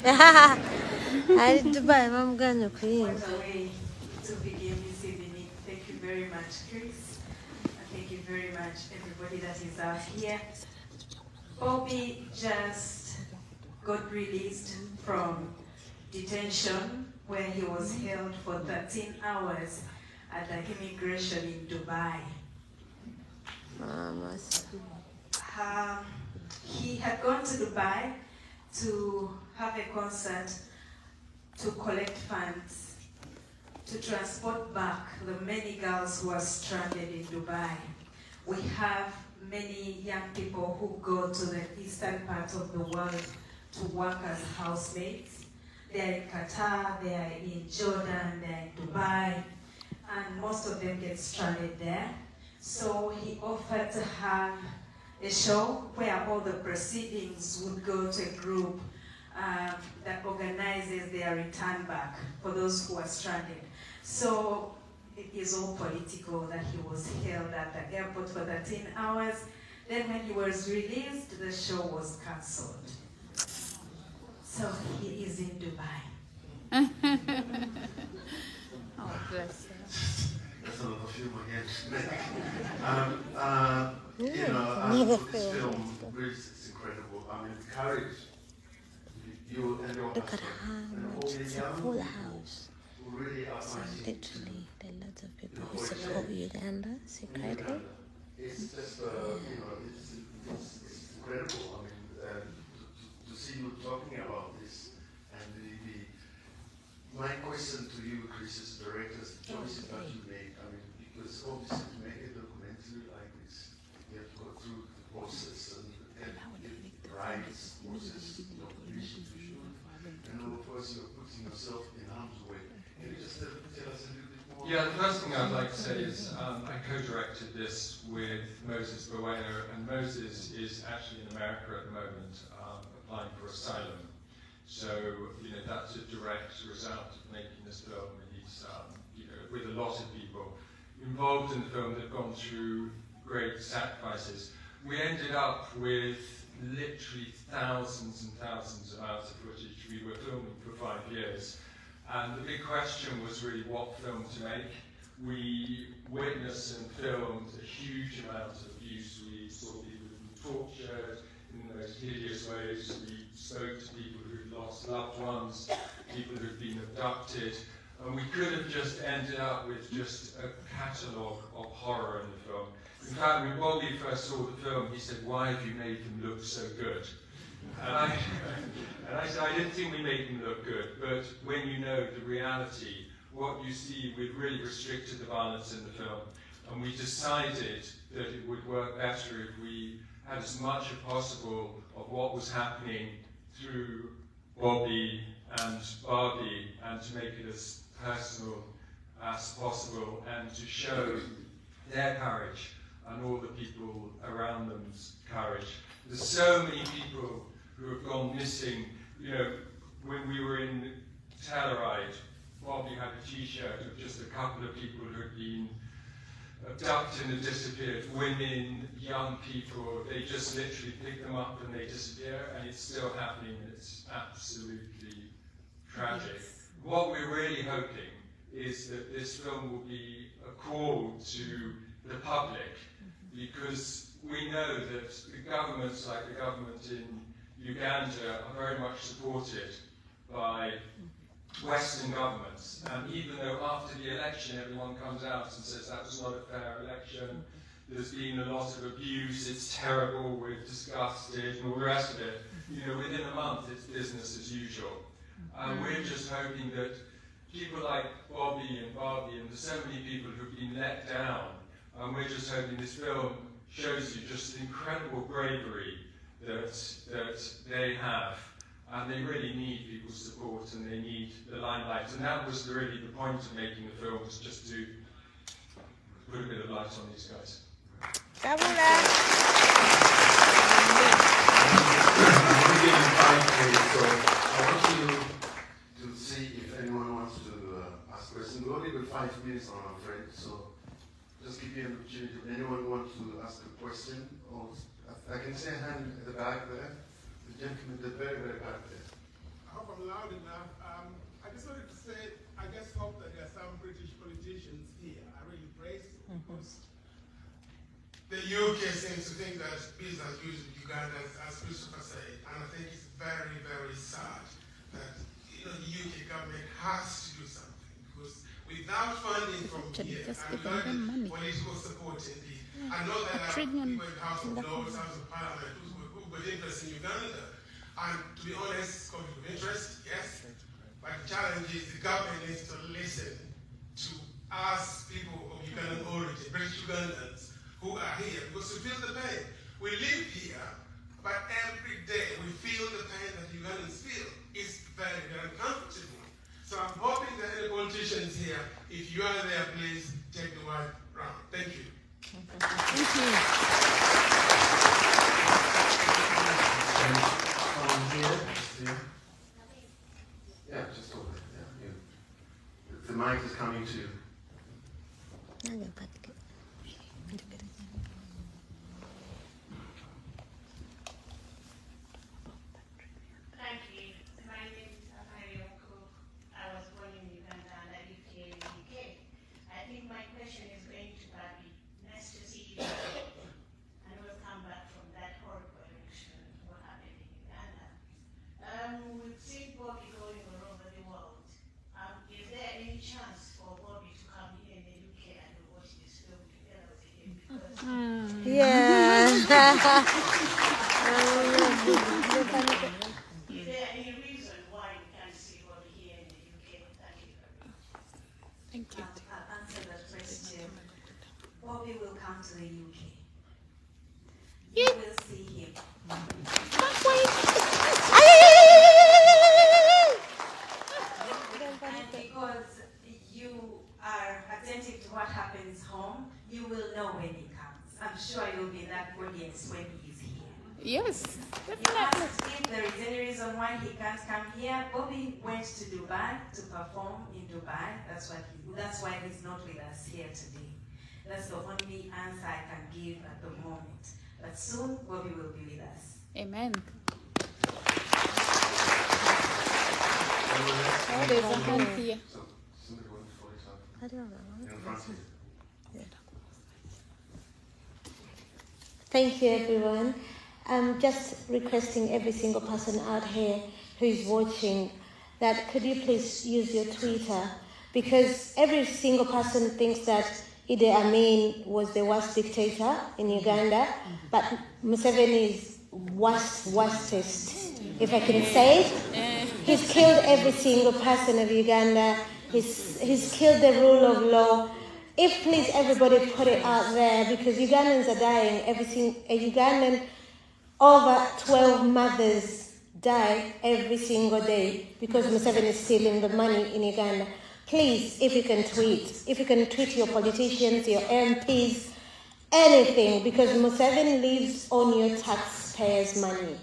I Dubai, I'm going to What a way to begin this evening. Thank you very much, Chris. And thank you very much, everybody that is out here. Bobi just got released from detention where he was held for 13 hours at the immigration in Dubai. He had gone to Dubai to have a concert to collect funds to transport back the many girls who are stranded in Dubai. We have many young people who go to the eastern part of the world to work as housemaids. They are in Qatar, they are in Jordan, they are in Dubai, and most of them get stranded there. So he offered to have a show where all the proceedings would go to a group that organizes their return back for those who are stranded. So it is all political that he was held at the airport for 13 hours. Then when he was released, the show was cancelled. So he is in Dubai. Oh, bless you. That's a lot of humor again. This film really is incredible. I mean, the courage you and your Look at husband how and all much the it's a young full people house. who really are So fighting literally, there are lots of people who support Uganda secretly. It's just, it's incredible. I mean, to see you talking about this, and my question to you, Chris, as a director, is the choices that you make. I mean, because obviously to make a documentary like this, you have to go through the process and get rights, process, permission to shoot, and of course you're putting yourself in harm's way. Can you just tell us a little bit more? Yeah, the first thing I'd like to say is I co-directed this with Moses Bowena, and Moses is actually in America at the moment applying for asylum. So, that's a direct result of making this film. He's, with a lot of people involved in the film that have gone through great sacrifices. We ended up with literally thousands and thousands of hours of footage. We were filming for 5 years. And the big question was really what film to make. We witnessed and filmed a huge amount of abuse. We saw people who were tortured in the most hideous ways. We spoke to people who'd lost loved ones, people who'd been abducted. And we could have just ended up with just a catalogue of horror in the film. In fact, when Bobi first saw the film, he said, "Why have you made them look so good?" And I said, I didn't think we made them look good, but when you know the reality, what you see, we've really restricted the violence in the film. And we decided that it would work better if we had as much as possible of what was happening through Bobi and Barbie, and to make it as personal as possible, and to show their courage and all the people around them's courage. There's so many people who have gone missing. When we were in Telluride, Bobi had a t-shirt of just a couple of people who had been abducted and disappeared. Women, young people, they just literally pick them up and they disappear, and it's still happening, and it's absolutely tragic. What we're really hoping is that this film will be a call to the public, because we know that the governments, like the government in Uganda, are very much supported by Western governments. And even though after the election everyone comes out and says that was not a fair election, there's been a lot of abuse, it's terrible, we're disgusted, and all the rest of it, within a month it's business as usual. And we're just hoping that people like Bobi and Barbie, and there's so many people who've been let down, and we're just hoping this film shows you just the incredible bravery that they have, and they really need people's support, and they need the limelight. And that was really the point of making the film, was just to put a bit of light on these guys. I'm going to give you 5 minutes, so I want you to see if anyone wants to ask questions. We only got 5 minutes, I'm afraid, so just give you an opportunity. If anyone wants to ask a question, or I can see a hand at the back there. The gentleman at the very, very back there. hope I'm loud enough. I just wanted to say, I just hope that there are some British politicians here. I really pray so, because the UK seems to think that business as usual in Uganda, as Christopher said, and I think it's very, very sad that the UK government has to do something, because without funding from here and without political support indeed, I know that there are people in the House of Lords, House of Parliament who've got interest in Uganda, and to be honest, conflict of interest, yes, but the challenge is the government needs to listen to us people of Ugandan origin, British Ugandans, who are here, because we feel the pain. We live here, but every day we feel the pain that Ugandans feel. It's very, very uncomfortable. So I'm hoping that any politicians here, if you are there, please take the word round. Thank you. Thank you. Here. Yeah, just over there. Yeah, the mic is coming to you. We've seen Bobi going all over the world. Is there any chance for Bobi to come here in the UK and watch this film together with him? Because Yeah. is there any reason why you can't see Bobi here in the UK? Thank you very much. Thank you. I'll answer that question. Bobi will come to the UK. You will see him. And because you are attentive to what happens home, you will know when he comes. I'm sure you'll be in that audience when he is here. Yes, You asked if there is any reason why he can't come here. Bobi went to Dubai to perform in Dubai. That's why he's not with us here today. That's the only answer I can give at the moment. But soon, Bobi will be with us. Amen. Anyone else? There's a hand here. So, somebody want to follow it up? In front here. Thank you, everyone. I'm just requesting every single person out here who is watching that could you please use your Twitter, because every single person thinks that Idi Amin was the worst dictator in Uganda, but Museveni is worstest, if I can say it. He's killed every single person of Uganda. He's killed the rule of law. If please everybody put it out there, because Ugandans are dying. A Ugandan, over 12 mothers die every single day because Museveni is stealing the money in Uganda. Please, if you can tweet your politicians, your MPs, anything, because Museveni lives on your taxpayers' money.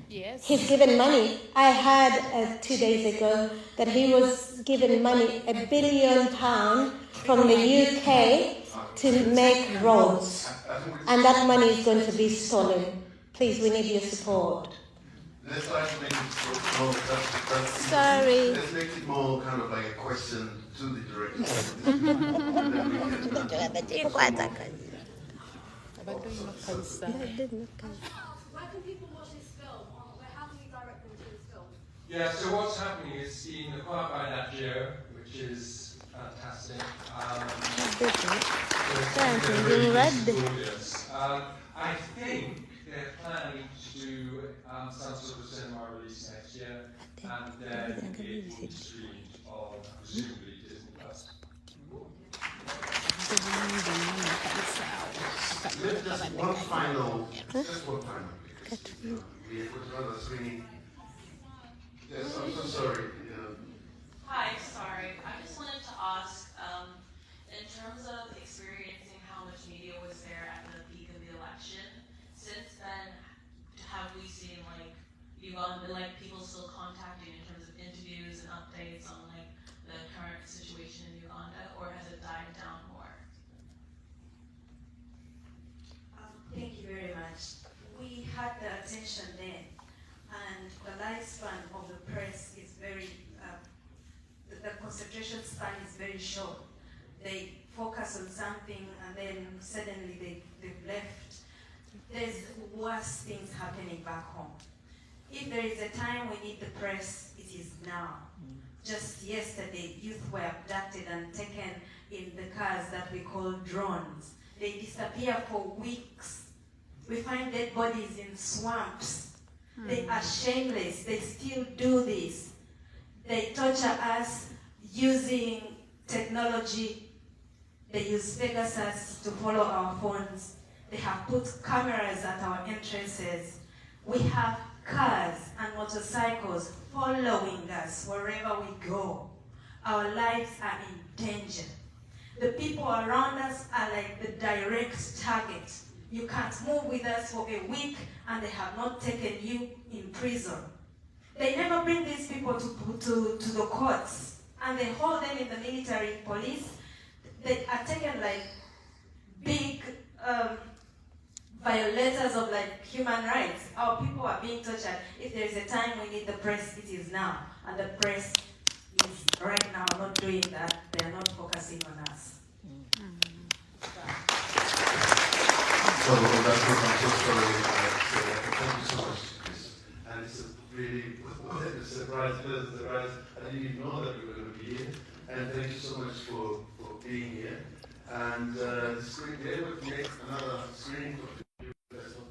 Yes. He's given money. I heard 2 days ago that he was given money, £1 billion from the UK to make roads. And that money is going to be stolen. Please, we need your support. Let's try to make it more, Sorry. let's make it more kind of like a question to the director. And then we can, Where can people watch this film? How can we direct them to this film? Yeah, so what's happening is being acquired by Nat Geo, which is fantastic. I think they're planning to do some sort of cinema release next year, and then it will be streamed on presumably Disney Plus. just one final, because we have another screening. Yes, I'm so sorry. Hi, sorry. I just wanted to ask, in terms of experiencing how much media was there at the peak of the election, since then, have we seen Uganda, people still contacting in terms of interviews and updates on the current situation in Uganda, or has it died down more? Thank you very much. We had the attention then, and the lifespan of the press is very short. They focus on something and then suddenly they've left. There's worse things happening back home. If there is a time we need the press, it is now. Just yesterday, youth were abducted and taken in the cars that we call drones. They disappear for weeks. We find dead bodies in swamps. They are shameless. They still do this. They torture us using technology. They use Pegasus to follow our phones. They have put cameras at our entrances. We have cars and motorcycles following us wherever we go. Our lives are in danger. The people around us are like the direct target. You can't move with us for a week and they have not taken you in prison. They never bring these people to the courts and they hold them in the military police. They are taken like big violators of like human rights. Our people are being tortured. If there is a time we need the press, it is now. And the press is right now not doing that. They are not focusing on us. So that's what I'm so sorry. Thank you so much, Chris. And it's a really surprise, pleasant surprise. I didn't even know that we were going to be here. And thank you so much for being here. And the screen, they would make another screening for you as well.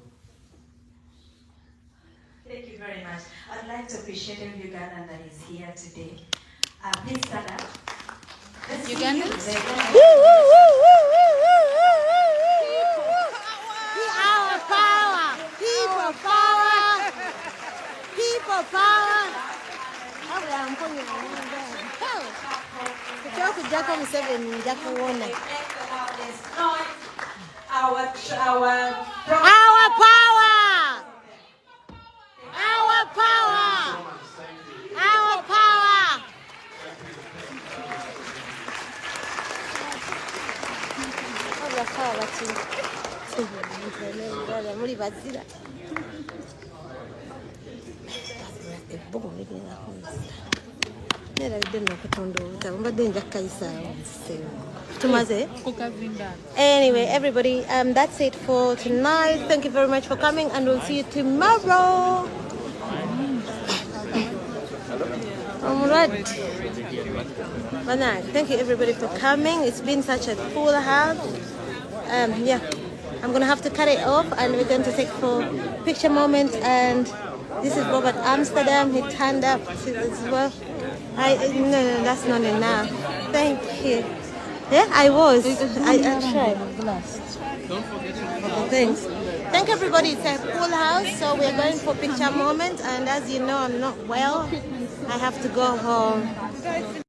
Thank you very much. I'd like to appreciate every Ugandan that is here today. Please stand up. Uganda? Our power! People power! People power! Kujako mu7 nja kuwona. Our power! Our power! Our power! Our power! Muri bazira. Anyway, everybody, that's it for tonight. Thank you very much for coming, and we'll see you tomorrow. Alright. Thank you everybody for coming. It's been such a full house. Yeah, I'm gonna have to cut it off, and we're going to take for picture moment. And this is Robert Amsterdam. He turned up as well. No, that's not enough. Thank you. Yeah, I was. I tried. Okay, thanks. Thank everybody. It's a full house, so we're going for picture moment. And as you know, I'm not well. I have to go home.